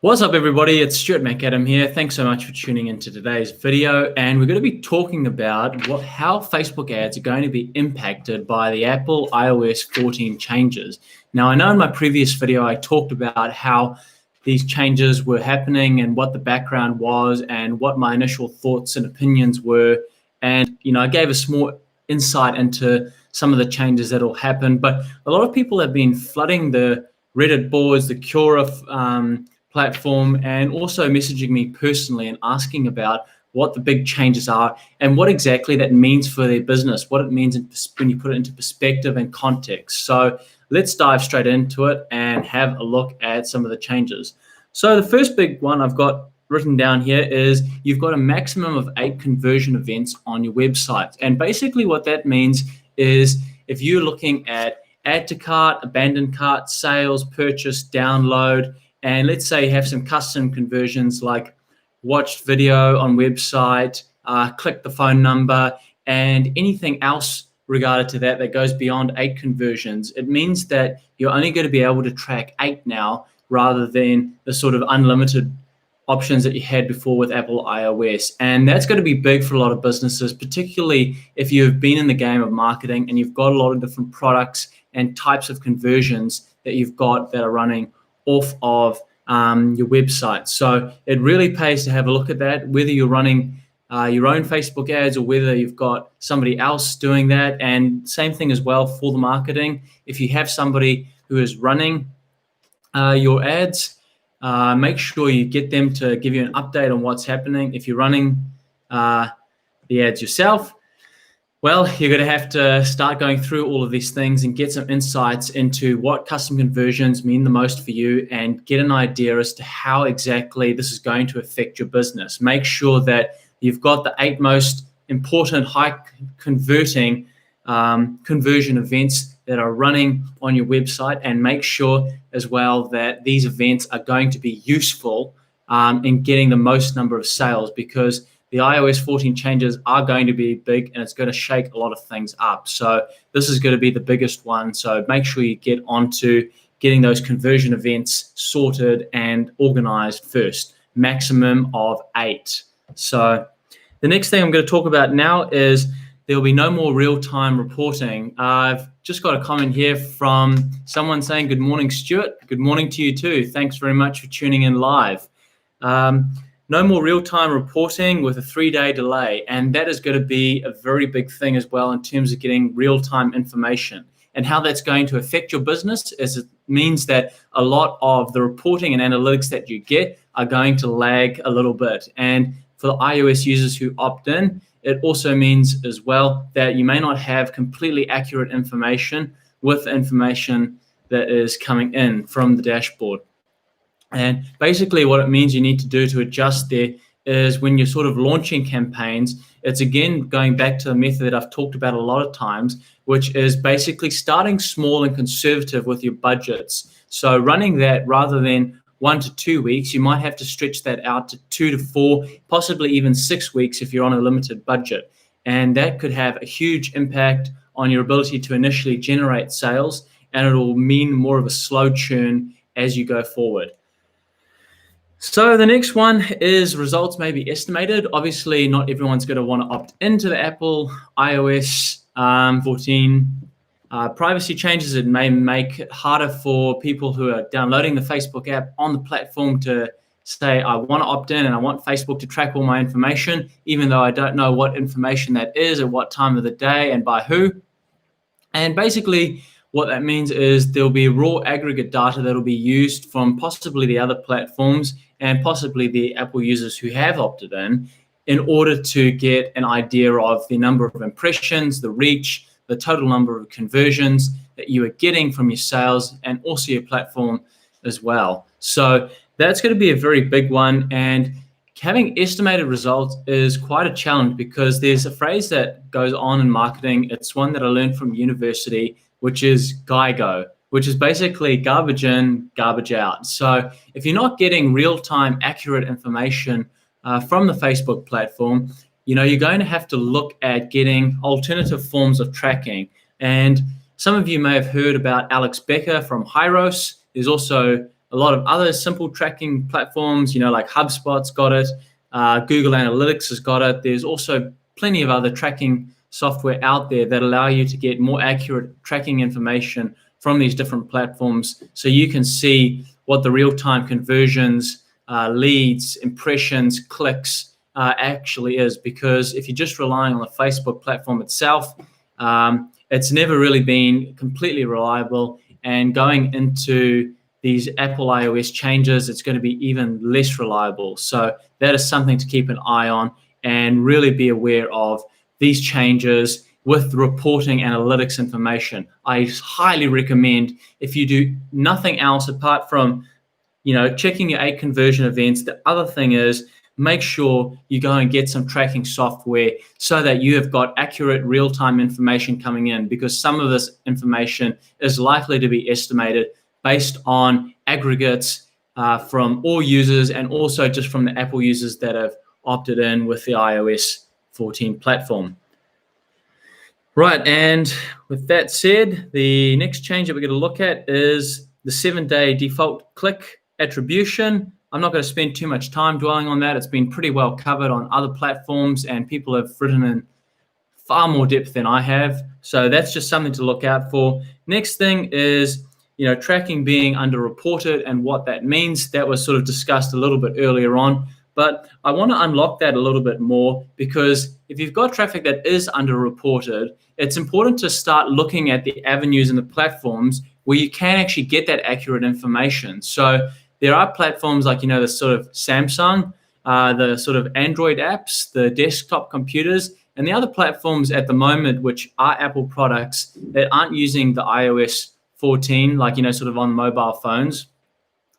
What's up, everybody? It's Stuart Macadam here. Thanks so much for tuning into today's video. And we're going to be talking about how Facebook ads are going to be impacted by the Apple iOS 14 changes. Now, I know in my previous video, I talked about how these changes were happening and what the background was and what my initial thoughts and opinions were. And, I gave a small insight into some of the changes that will happen. But a lot of people have been flooding the Reddit boards, the Quora platform, and also messaging me personally and asking about what the big changes are and what exactly that means for their business, what it means when you put it into perspective and context. So let's dive straight into it and have a look at some of the changes. So the first big one I've got written down here is you've got a maximum of 8 conversion events on your website. And basically what that means is if you're looking at add to cart, abandoned cart, sales, purchase, download, and let's say you have some custom conversions like watched video on website, click the phone number, and anything else regarded to that goes beyond 8 conversions. It means that you're only going to be able to track 8 now rather than the sort of unlimited options that you had before with Apple iOS. And that's going to be big for a lot of businesses, particularly if you've been in the game of marketing and you've got a lot of different products and types of conversions that you've got that are running off of your website. So it really pays to have a look at that, whether you're running your own Facebook ads or whether you've got somebody else doing that. And same thing as well for the marketing. If you have somebody who is running your ads, make sure you get them to give you an update on what's happening. If you're running the ads yourself, well, you're going to have to start going through all of these things and get some insights into what custom conversions mean the most for you and get an idea as to how exactly this is going to affect your business. Make sure that you've got the 8 most important high converting conversion events that are running on your website, and make sure as well that these events are going to be useful in getting the most number of sales, because the iOS 14 changes are going to be big and it's going to shake a lot of things up. So this is going to be the biggest one. So make sure you get onto getting those conversion events sorted and organized first. Maximum of 8. So the next thing I'm going to talk about now is there will be no more real-time reporting. I've just got a comment here from someone saying, "Good morning, Stuart." Good morning to you too. Thanks very much for tuning in live. No more real-time reporting with a 3-day delay. And that is going to be a very big thing as well in terms of getting real-time information. And how that's going to affect your business is it means that a lot of the reporting and analytics that you get are going to lag a little bit. And for the iOS users who opt in, it also means as well that you may not have completely accurate information with information that is coming in from the dashboard. And basically what it means you need to do to adjust there is when you're sort of launching campaigns, it's again going back to the method that I've talked about a lot of times, which is basically starting small and conservative with your budgets. So running that rather than 1 to 2 weeks, you might have to stretch that out to 2 to 4, possibly even 6 weeks if you're on a limited budget. And that could have a huge impact on your ability to initially generate sales, and it will mean more of a slow churn as you go forward. So the next one is results may be estimated. Obviously, not everyone's going to want to opt into the Apple iOS 14 privacy changes. It may make it harder for people who are downloading the Facebook app on the platform to say, I want to opt in and I want Facebook to track all my information, even though I don't know what information that is at what time of the day and by who. And basically, what that means is there'll be raw aggregate data that will be used from possibly the other platforms and possibly the Apple users who have opted in order to get an idea of the number of impressions, the reach, the total number of conversions that you are getting from your sales, and also your platform as well. So that's going to be a very big one. And having estimated results is quite a challenge, because there's a phrase that goes on in marketing. It's one that I learned from university, which is GIGO, which is basically garbage in, garbage out. So if you're not getting real-time accurate information from the Facebook platform, you're going to have to look at getting alternative forms of tracking. And some of you may have heard about Alex Becker from Hyros. There's also A lot of other simple tracking platforms, like HubSpot's got it, Google Analytics has got it. There's also plenty of other tracking software out there that allow you to get more accurate tracking information from these different platforms, so you can see what the real-time conversions, leads, impressions, clicks actually is. Because if you're just relying on the Facebook platform itself, it's never really been completely reliable. And going into these Apple iOS changes, it's going to be even less reliable. So that is something to keep an eye on and really be aware of these changes with reporting analytics information. I highly recommend, if you do nothing else apart from checking your 8 conversion events, the other thing is make sure you go and get some tracking software so that you have got accurate real-time information coming in, because some of this information is likely to be estimated based on aggregates from all users, and also just from the Apple users that have opted in with the iOS 14 platform. Right, and with that said, the next change that we're going to look at is the 7-day default click attribution. I'm not going to spend too much time dwelling on that. It's been pretty well covered on other platforms, and people have written in far more depth than I have. So that's just something to look out for. Next thing is, tracking being underreported and what that means. That was sort of discussed a little bit earlier on, but I want to unlock that a little bit more, because if you've got traffic that is underreported, it's important to start looking at the avenues and the platforms where you can actually get that accurate information. So there are platforms like, the sort of Samsung, the sort of Android apps, the desktop computers, and the other platforms at the moment, which are Apple products that aren't using the iOS 14, like, sort of on mobile phones,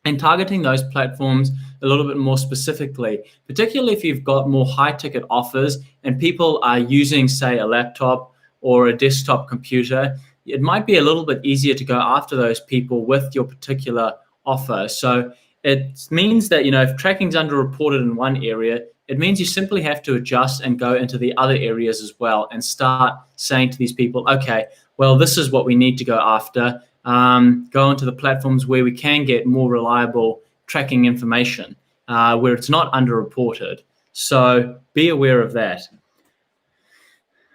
and targeting those platforms a little bit more specifically, particularly if you've got more high ticket offers and people are using, say, a laptop or a desktop computer. It might be a little bit easier to go after those people with your particular offer. So it means that, if tracking's underreported in one area, it means you simply have to adjust and go into the other areas as well and start saying to these people, okay, well, this is what we need to go after. Go into the platforms where we can get more reliable tracking information, where it's not underreported. So be aware of that.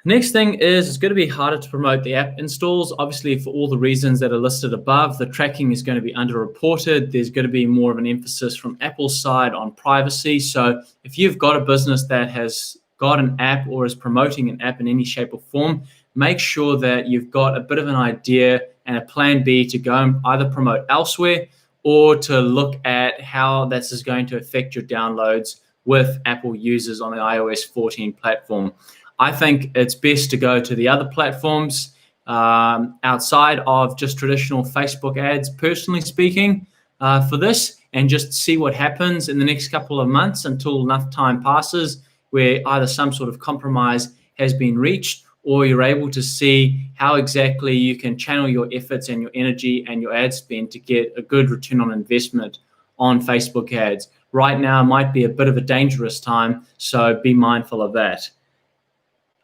Next thing is, it's going to be harder to promote the app installs. Obviously, for all the reasons that are listed above, the tracking is going to be underreported. There's going to be more of an emphasis from Apple's side on privacy. So if you've got a business that has got an app or is promoting an app in any shape or form, make sure that you've got a bit of an idea and a plan B to go and either promote elsewhere or to look at how this is going to affect your downloads with Apple users on the iOS 14 platform. I think it's best to go to the other platforms outside of just traditional Facebook ads, personally speaking, for this, and just see what happens in the next couple of months until enough time passes where either some sort of compromise has been reached, or you're able to see how exactly you can channel your efforts and your energy and your ad spend to get a good return on investment on Facebook ads. Right now might be a bit of a dangerous time, so be mindful of that.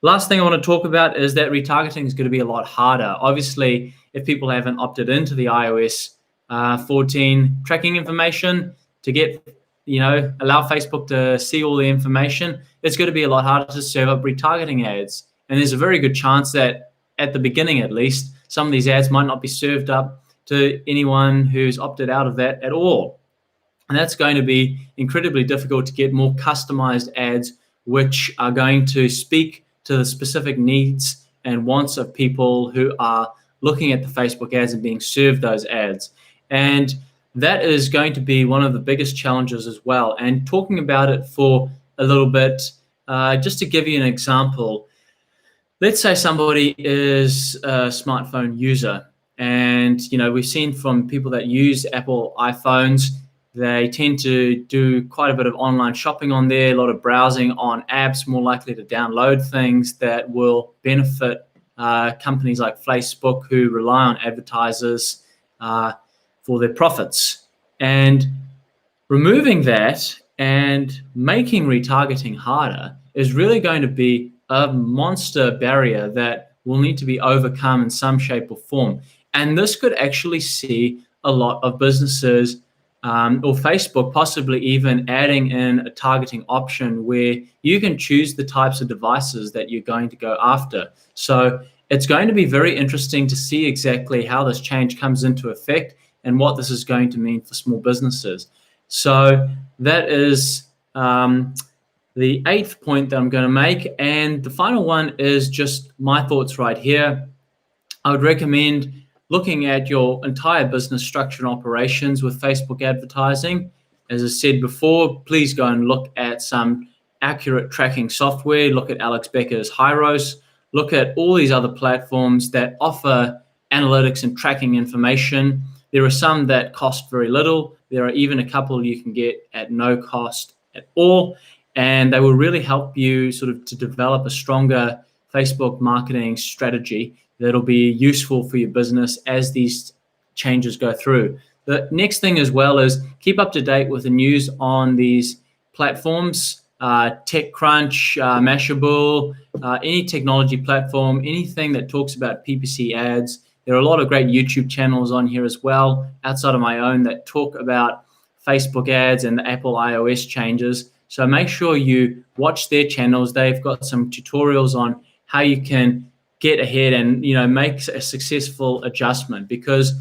Last thing I want to talk about is that retargeting is going to be a lot harder. Obviously, if people haven't opted into the iOS 14 tracking information to get, allow Facebook to see all the information, it's going to be a lot harder to serve up retargeting ads. And there's a very good chance that at the beginning, at least, some of these ads might not be served up to anyone who's opted out of that at all. And that's going to be incredibly difficult to get more customized ads, which are going to speak to the specific needs and wants of people who are looking at the Facebook ads and being served those ads. And that is going to be one of the biggest challenges as well. And talking about it for a little bit, just to give you an example, let's say somebody is a smartphone user, and we've seen from people that use Apple iPhones, they tend to do quite a bit of online shopping on there, a lot of browsing on apps, more likely to download things that will benefit companies like Facebook, who rely on advertisers for their profits. And removing that and making retargeting harder is really going to be a monster barrier that will need to be overcome in some shape or form. And this could actually see a lot of businesses or Facebook possibly even adding in a targeting option where you can choose the types of devices that you're going to go after. So it's going to be very interesting to see exactly how this change comes into effect and what this is going to mean for small businesses. So that is the 8th point that I'm going to make. And the final one is just my thoughts right here. I would recommend looking at your entire business structure and operations with Facebook advertising. As I said before, please go and look at some accurate tracking software. Look at Alex Becker's Hyros. Look at all these other platforms that offer analytics and tracking information. There are some that cost very little. There are even a couple you can get at no cost at all. And they will really help you sort of to develop a stronger Facebook marketing strategy that'll be useful for your business as these changes go through. The next thing as well is keep up to date with the news on these platforms, TechCrunch, Mashable, any technology platform, anything that talks about PPC ads. There are a lot of great YouTube channels on here as well, outside of my own, that talk about Facebook ads and the Apple iOS changes. So make sure you watch their channels. They've got some tutorials on how you can get ahead and make a successful adjustment, because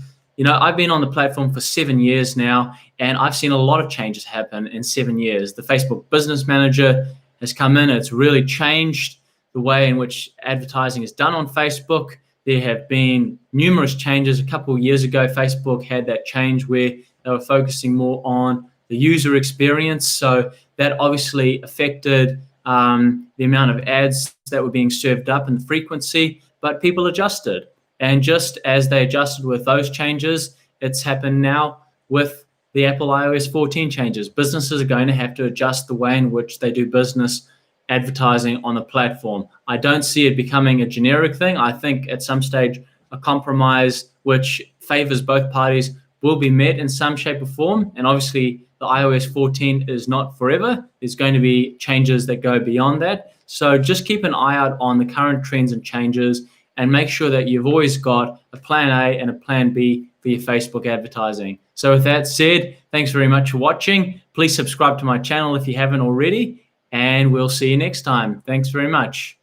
I've been on the platform for 7 years now, and I've seen a lot of changes happen in 7 years. The Facebook Business Manager has come in. It's really changed the way in which advertising is done on Facebook. There have been numerous changes. A couple of years ago, Facebook had that change where they were focusing more on the user experience. So that obviously affected the amount of ads that were being served up and the frequency, but people adjusted. And just as they adjusted with those changes, it's happened now with the Apple iOS 14 changes. Businesses are going to have to adjust the way in which they do business advertising on the platform. I don't see it becoming a generic thing. I think at some stage a compromise which favors both parties will be met in some shape or form. And obviously the iOS 14 is not forever. There's going to be changes that go beyond that. So just keep an eye out on the current trends and changes, and make sure that you've always got a plan A and a plan B for your Facebook advertising. So with that said, thanks very much for watching. Please subscribe to my channel if you haven't already, and we'll see you next time. Thanks very much.